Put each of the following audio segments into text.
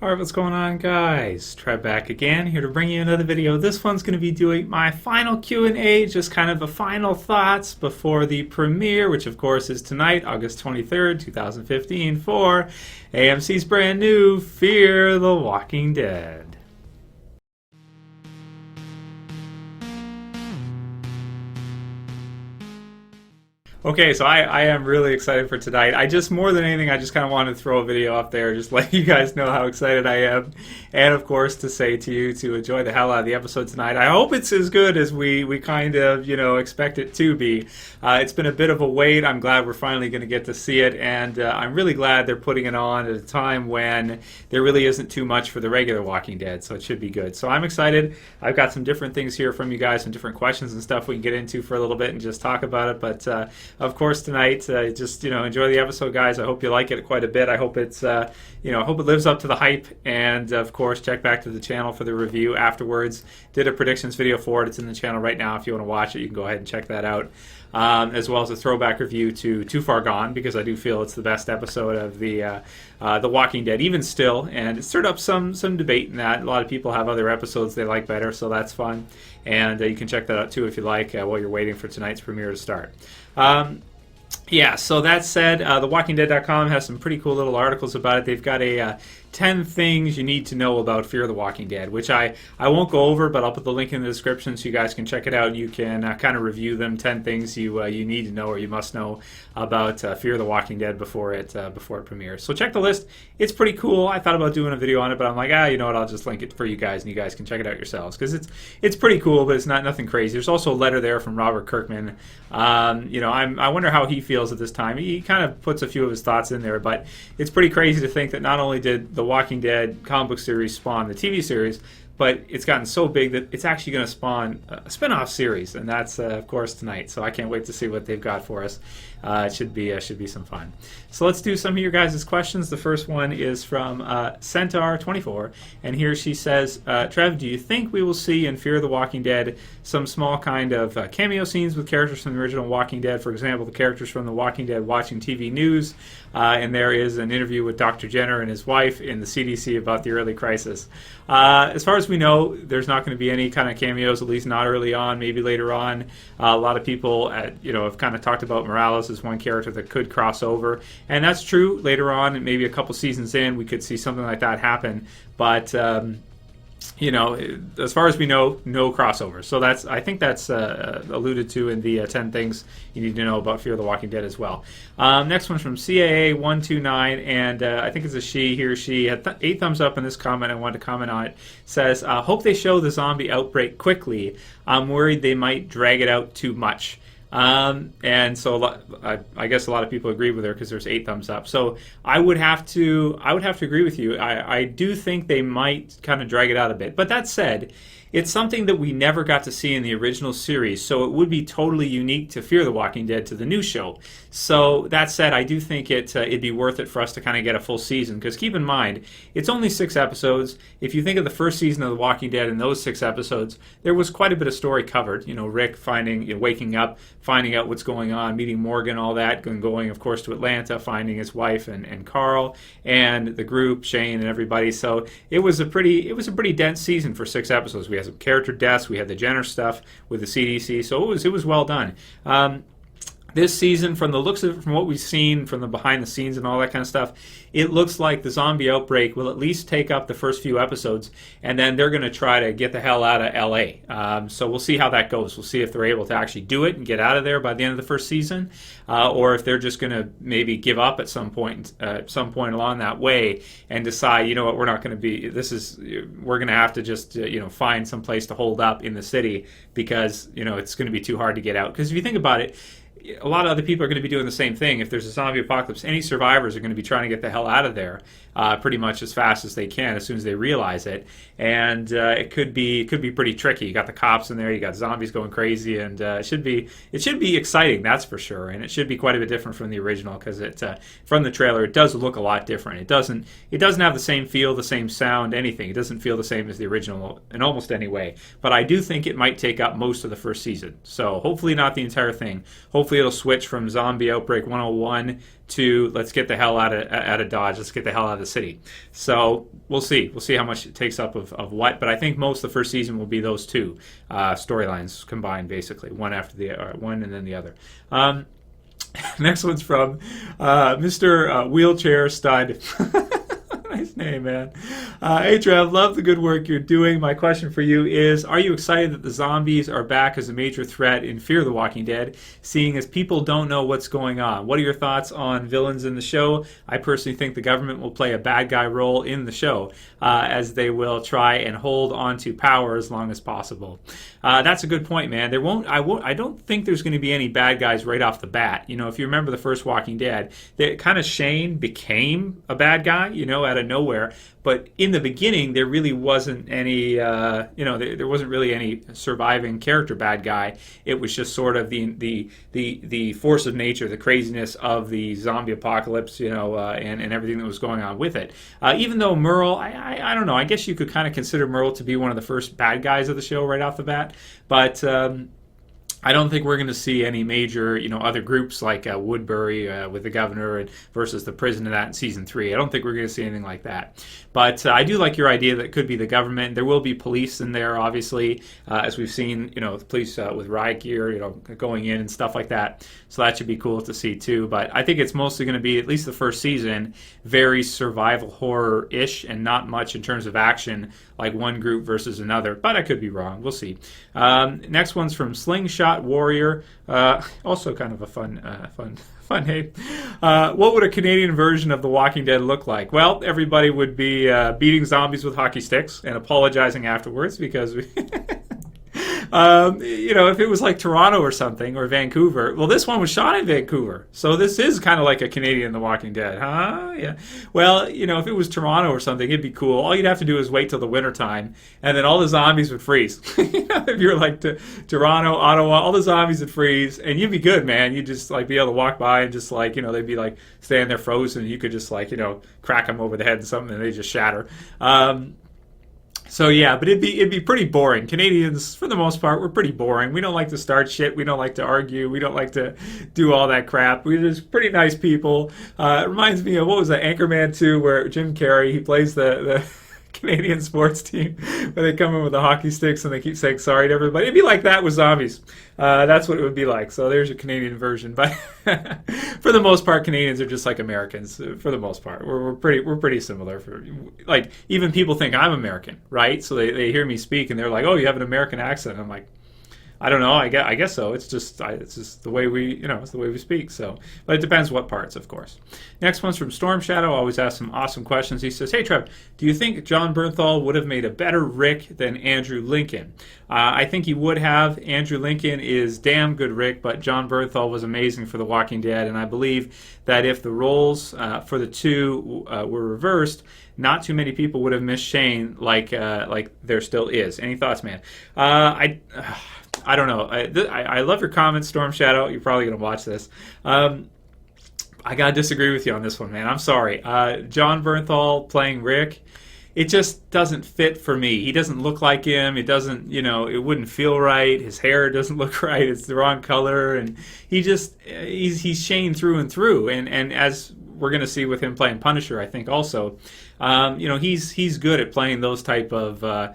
Alright, what's going on, guys? Trev back again, here to bring you another video. This one's going to be doing my final Q&A, just kind of a final thoughts before the premiere, which of course is tonight, August 23rd, 2015, for AMC's brand new Fear the Walking Dead. Okay, so I am really excited for tonight. More than anything, I just kind of wanted to throw a video up there, just let you guys know how excited I am. And of course, to say to you to enjoy the hell out of the episode tonight. I hope it's as good as we kind of, expect it to be. It's been a bit of a wait. I'm glad we're finally going to get to see it. And I'm really glad they're putting it on at a time when there really isn't too much for the regular Walking Dead. So it should be good. So I'm excited. I've got some different things here from you guys, some different questions and stuff we can get into for a little bit and just talk about it. But of course, tonight, enjoy the episode, guys. I hope you like it quite a bit. I hope it's, I hope it lives up to the hype. And of course, check back to the channel for the review afterwards. Did a predictions video for it. It's in the channel right now. If you want to watch it, you can go ahead and check that out. As well as a throwback review to Too Far Gone, because I do feel it's the best episode of the Walking Dead, even still. And it stirred up some debate in that. A lot of people have other episodes they like better, so that's fun. And you can check that out too if you like while you're waiting for tonight's premiere to start. So that said, TheWalkingDead.com has some pretty cool little articles about it. They've got a 10 things you need to know about Fear the Walking Dead, which I won't go over, but I'll put the link in the description so you guys can check it out. You can kind of review them, 10 things you need to know or you must know about Fear the Walking Dead before it premieres. So check the list. It's pretty cool. I thought about doing a video on it, but I'm like, you know what, I'll just link it for you guys, and you guys can check it out yourselves, because it's pretty cool, but it's nothing crazy. There's also a letter there from Robert Kirkman. I wonder how he feels at this time. He kind of puts a few of his thoughts in there, but it's pretty crazy to think that not only did the Walking Dead comic book series spawn the TV series, but it's gotten so big that it's actually going to spawn a spin-off series, and that's of course tonight. So I can't wait to see what they've got for us. It should be some fun. So let's do some of your guys' questions. The first one is from Centaur24, and here she says, Trev, do you think we will see in Fear the Walking Dead some small kind of cameo scenes with characters from the original Walking Dead? For example, the characters from the Walking Dead watching TV news, and there is an interview with Dr. Jenner and his wife in the CDC about the early crisis. As far as we know, there's not going to be any kind of cameos, at least not early on, maybe later on. A lot of people have kind of talked about Morales as one character that could cross over, and that's true. Later on, and maybe a couple seasons in, we could see something like that happen, but as far as we know, no crossover. So I think that's alluded to in the 10 things you need to know about Fear the Walking Dead as well. Next one's from CAA129, and I think it's a she. He or she had 8 thumbs up in this comment. I wanted to comment on it. Says, hope they show the zombie outbreak quickly. I'm worried they might drag it out too much. And so I guess a lot of people agree with her because there's 8 thumbs up. So I would have to agree with you. I do think they might kind of drag it out a bit. But that said, it's something that we never got to see in the original series, so it would be totally unique to Fear the Walking Dead to the new show. So that said, I do think it'd be worth it for us to kind of get a full season, because keep in mind, it's only 6 episodes. If you think of the first season of The Walking Dead and those 6 episodes, there was quite a bit of story covered. Rick waking up, finding out what's going on, meeting Morgan, all that, going of course to Atlanta, finding his wife and Carl, and the group, Shane and everybody. So it was a pretty dense season for 6 episodes. We had some character deaths, we had the Jenner stuff with the CDC, so it was well done. This season, from the looks of it, from what we've seen, from the behind the scenes and all that kind of stuff, it looks like the zombie outbreak will at least take up the first few episodes, and then they're going to try to get the hell out of LA. So we'll see how that goes. We'll see if they're able to actually do it and get out of there by the end of the first season, or if they're just going to maybe give up at some point along that way and decide, we're not going to be. We're going to have to just find some place to hold up in the city, because it's going to be too hard to get out. Because if you think about it, a lot of other people are going to be doing the same thing. If there's a zombie apocalypse, any survivors are going to be trying to get the hell out of there pretty much as fast as they can, as soon as they realize it. And it could be pretty tricky. You got the cops in there, you got zombies going crazy, and it should be exciting, that's for sure. And it should be quite a bit different from the original, because from the trailer it does look a lot different. It doesn't have the same feel, the same sound, anything. It doesn't feel the same as the original in almost any way. But I do think it might take up most of the first season. So hopefully not the entire thing. Hopefully it'll switch from Zombie Outbreak 101 to let's get the hell out of Dodge, let's get the hell out of the city. So we'll see how much it takes up of what, but I think most of the first season will be those two storylines combined, basically one after the one and then the other. Next one's from Mr. Wheelchair Stud. Nice name, man. Hey, Trev, love the good work you're doing. My question for you is, are you excited that the zombies are back as a major threat in Fear the Walking Dead, seeing as people don't know what's going on? What are your thoughts on villains in the show? I personally think the government will play a bad guy role in the show, as they will try and hold on to power as long as possible. That's a good point, man. I don't think there's going to be any bad guys right off the bat. You know, if you remember the first Walking Dead, Shane became a bad guy, out of nowhere. But in the beginning, there really wasn't any, there wasn't really any surviving character bad guy. It was just sort of the force of nature, the craziness of the zombie apocalypse, and everything that was going on with it. Even though Merle, I don't know, I guess you could kind of consider Merle to be one of the first bad guys of the show right off the bat. But I don't think we're going to see any major, other groups like Woodbury with the governor versus the prison of that in season 3. I don't think we're going to see anything like that. But I do like your idea that it could be the government. There will be police in there, obviously, as we've seen, the police with riot gear, going in and stuff like that. So that should be cool to see too. But I think it's mostly going to be, at least the first season, very survival horror-ish and not much in terms of action, like one group versus another. But I could be wrong. We'll see. Next one's from Slingshot Warrior. Also kind of a fun name. What would a Canadian version of The Walking Dead look like? Well, everybody would be beating zombies with hockey sticks and apologizing afterwards because we if it was like Toronto or something, or Vancouver. Well, this one was shot in Vancouver, so this is kind of like a Canadian The Walking Dead, huh? Yeah. Well, if it was Toronto or something, it'd be cool. All you'd have to do is wait till the wintertime, and then all the zombies would freeze. If you're like Toronto, Ottawa, all the zombies would freeze, and you'd be good, man. You'd just be able to walk by and just they'd be standing there frozen, and you could just crack them over the head and something, and they just shatter. So yeah, but it'd be pretty boring. Canadians, for the most part, we're pretty boring. We don't like to start shit. We don't like to argue. We don't like to do all that crap. We're just pretty nice people. It reminds me of, what was that, Anchorman 2, where Jim Carrey, he plays the Canadian sports team, where they come in with the hockey sticks and they keep saying sorry to everybody. It'd be like that with zombies. That's what it would be like. So there's your Canadian version. But for the most part, Canadians are just like Americans. For the most part, we're pretty similar. Even people think I'm American, right? So they hear me speak and they're like, "Oh, you have an American accent." I'm like, I don't know. I guess so. It's just the way it's the way we speak. So, but it depends what parts, of course. Next one's from Storm Shadow. Always asks some awesome questions. He says, "Hey Trev, do you think John Bernthal would have made a better Rick than Andrew Lincoln?" I think he would have. Andrew Lincoln is damn good Rick, but John Bernthal was amazing for The Walking Dead, and I believe that if the roles for the two were reversed, not too many people would have missed Shane like there still is. Any thoughts, man? I don't know. I love your comments, Storm Shadow. You're probably going to watch this. I got to disagree with you on this one, man. I'm sorry. John Bernthal playing Rick, it just doesn't fit for me. He doesn't look like him. It doesn't, it wouldn't feel right. His hair doesn't look right. It's the wrong color. And he's Shane through and through. And as we're going to see with him playing Punisher, I think also, he's good at playing those type of,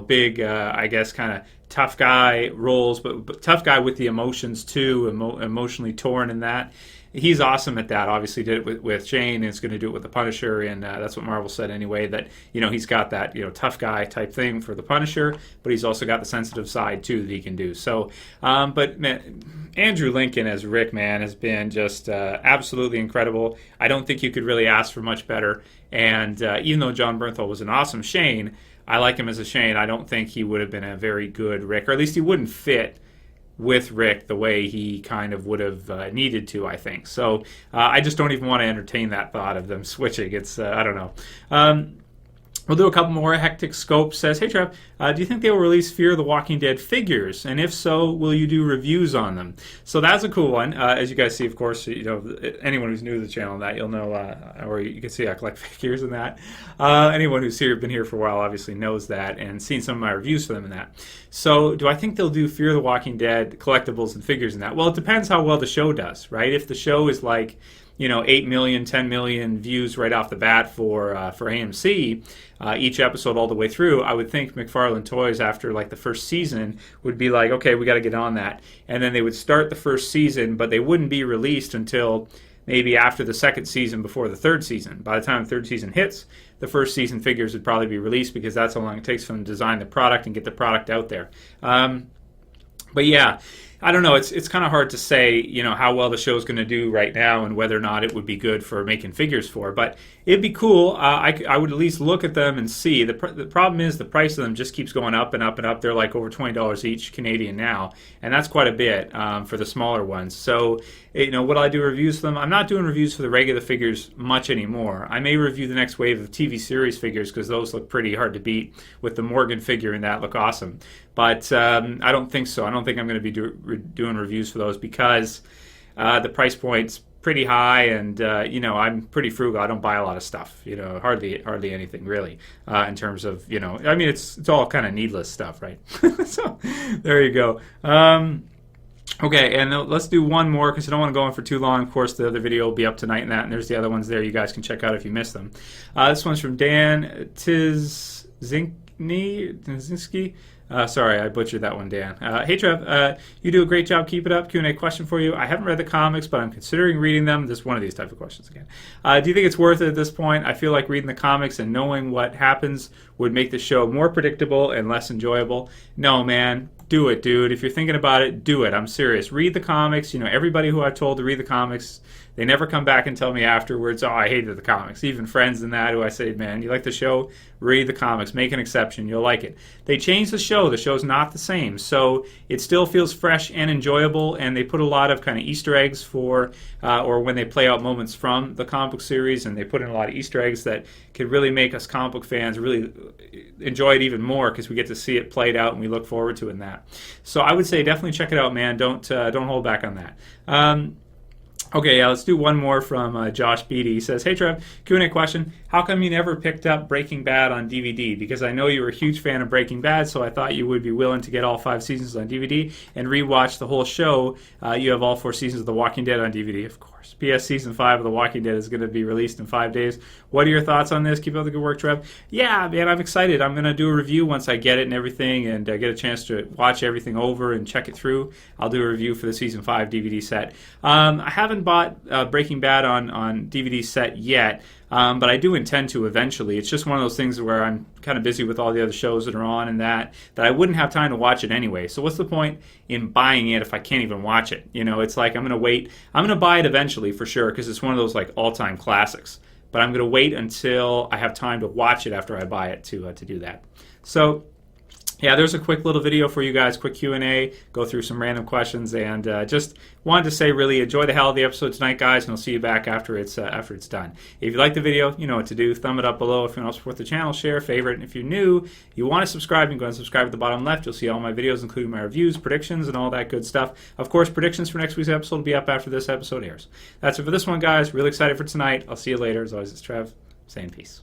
big, I guess, kind of tough guy roles, but tough guy with the emotions too, emotionally torn in that. He's awesome at that. Obviously did it with Shane, and is going to do it with the Punisher, and that's what Marvel said anyway, that he's got that tough guy type thing for the Punisher, but he's also got the sensitive side too that he can do. So, but man, Andrew Lincoln as Rick, man, has been just absolutely incredible. I don't think you could really ask for much better. And even though John Bernthal was an awesome Shane, I like him as a Shane. I don't think he would have been a very good Rick, or at least he wouldn't fit with Rick the way he kind of would have needed to, I think. So I just don't even want to entertain that thought of them switching. It's, I don't know. We'll do a couple more. Hectic Scope says, "Hey Trev, do you think they will release Fear the Walking Dead figures? And if so, will you do reviews on them?" So that's a cool one. As you guys see, of course, anyone who's new to the channel, that you'll know, or you can see I collect figures in that. Anyone who's been here for a while, obviously knows that and seen some of my reviews for them in that. So do I think they'll do Fear the Walking Dead collectibles and figures in that? Well, it depends how well the show does, right? If the show is like, 8 million, 10 million views right off the bat for AMC, each episode all the way through, I would think McFarlane Toys, after like the first season, would be like, okay, we got to get on that. And then they would start the first season, but they wouldn't be released until maybe after the second season, before the third season. By the time the third season hits, the first season figures would probably be released, because that's how long it takes for them to design the product and get the product out there. But yeah, I don't know. It's kind of hard to say, how well the show's going to do right now and whether or not it would be good for making figures for. But it'd be cool. I would at least look at them and see. The problem is the price of them just keeps going up and up and up. They're like over $20 each Canadian now, and that's quite a bit for the smaller ones. So, would I do reviews for them? I'm not doing reviews for the regular figures much anymore. I may review the next wave of TV series figures, because those look pretty hard to beat, with the Morgan figure and that look awesome. But I don't think so. I don't think I'm going to be doing reviews for those, because the price point's pretty high, and I'm pretty frugal. I don't buy a lot of stuff, hardly anything really, in terms of, it's all kind of needless stuff, right? So there you go. Okay, and let's do one more, because I don't want to go on for too long. Of course, the other video will be up tonight, and there's the other ones there you guys can check out if you missed them. This one's from Dan Tzinski. Sorry, I butchered that one, Dan. Hey, Trev, you do a great job. Keep it up. Q&A question for you. I haven't read the comics, but I'm considering reading them. This is one of these type of questions again. Do you think it's worth it at this point? I feel like reading the comics and knowing what happens would make the show more predictable and less enjoyable. No, man. Do it, dude. If you're thinking about it, do it. I'm serious. Read the comics. Everybody who I've told to read the comics, they never come back and tell me afterwards, oh, I hated the comics. Even friends and that who I say, man, you like the show? Read the comics. Make an exception. You'll like it. They changed the show. The show's not the same. So it still feels fresh and enjoyable, and they put a lot of kind of Easter eggs for, or when they play out moments from the comic book series, and they put in a lot of Easter eggs that could really make us comic book fans really enjoy it even more, because we get to see it played out and we look forward to it in that. So I would say definitely check it out, man. Don't hold back on that. Okay, let's do one more from Josh Beatty. He says, hey, Trev, Q&A question. How come you never picked up Breaking Bad on DVD? Because I know you were a huge fan of Breaking Bad, so I thought you would be willing to get all 5 seasons on DVD and rewatch the whole show. You have all 4 seasons of The Walking Dead on DVD, of course. P.S. Season 5 of The Walking Dead is going to be released in 5 days. What are your thoughts on this? Keep up the good work, Trev. Yeah, man, I'm excited. I'm going to do a review once I get it and everything, and get a chance to watch everything over and check it through. I'll do a review for the Season 5 DVD set. I haven't bought Breaking Bad on DVD set yet, but I do intend to eventually. It's just one of those things where I'm kind of busy with all the other shows that are on and that I wouldn't have time to watch it anyway. So what's the point in buying it if I can't even watch it? It's like I'm going to wait. I'm going to buy it eventually for sure, because it's one of those like all-time classics. But I'm going to wait until I have time to watch it after I buy it to do that. So yeah, there's a quick little video for you guys, quick Q&A, go through some random questions, and just wanted to say really enjoy the hell of the episode tonight, guys, and I'll see you back after it's done. If you like the video, you know what to do. Thumb it up below if you want to support the channel, share, favorite, and if you're new, you want to subscribe, you can go and subscribe at the bottom left. You'll see all my videos, including my reviews, predictions, and all that good stuff. Of course, predictions for next week's episode will be up after this episode airs. That's it for this one, guys. Really excited for tonight. I'll see you later. As always, it's Trev, saying peace.